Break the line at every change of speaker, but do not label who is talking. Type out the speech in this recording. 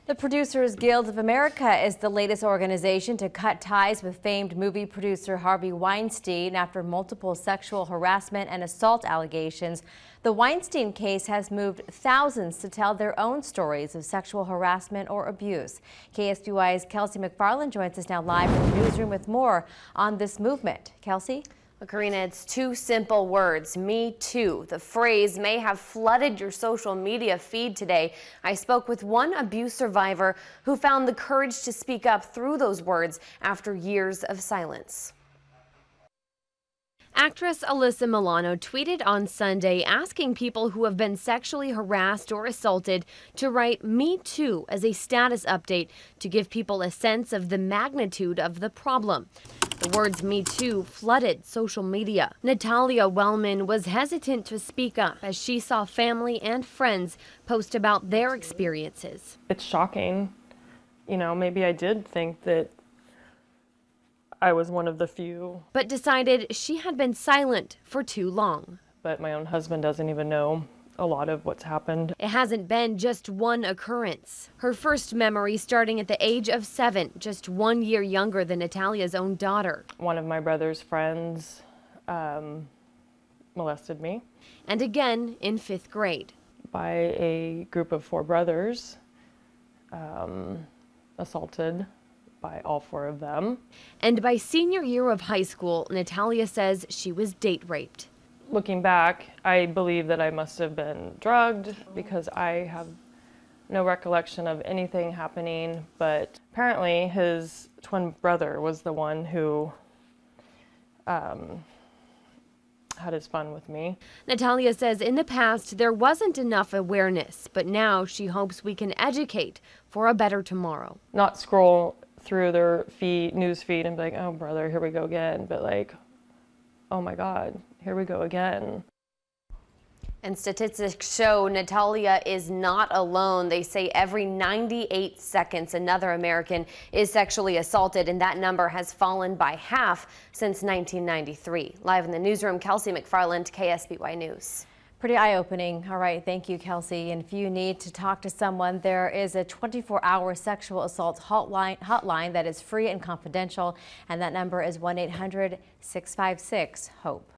The Producers Guild of America is the latest organization to cut ties with famed movie producer Harvey Weinstein after multiple sexual harassment and assault allegations. The Weinstein case has moved thousands to tell their own stories of sexual harassment or abuse. KSBY's Kelsey McFarland joins us now live in the newsroom with more on this movement. Kelsey?
Well, Karina, it's two simple words, me too. The phrase may have flooded your social media feed today. I spoke with one abuse survivor who found the courage to speak up through those words after years of silence. Actress Alyssa Milano tweeted on Sunday asking people who have been sexually harassed or assaulted to write "Me Too" as a status update to give people a sense of the magnitude of the problem. The words "Me Too" flooded social media. Natalia Wellman was hesitant to speak up as she saw family and friends post about their experiences.
It's shocking. You know, maybe I did think that I was one of the few.
But decided she had been silent for too long.
But my own husband doesn't even know a lot of what's happened.
It hasn't been just one occurrence. Her first memory starting at the age of 7, just 1 year younger than Natalia's own daughter.
One of my brother's friends molested me.
And again in 5th grade.
By a group of 4 brothers, assaulted by all 4 of them.
And by senior year of high school, Natalia says she was date raped.
Looking back, I believe that I must have been drugged because I have no recollection of anything happening, but apparently his twin brother was the one who had his fun with me.
Natalia says in the past there wasn't enough awareness, but now she hopes we can educate for a better tomorrow.
Not scroll through their news feed and be like, oh brother, here we go again, but like, oh my God, here we go again.
And statistics show Natalia is not alone. They say every 98 seconds another American is sexually assaulted, and that number has fallen by half since 1993. Live in the newsroom, Kelsey McFarland, KSBY News.
Pretty eye-opening. All right, thank you, Kelsey. And if you need to talk to someone, there is a 24-hour sexual assault hotline that is free and confidential, and that number is 1-800-656-HOPE.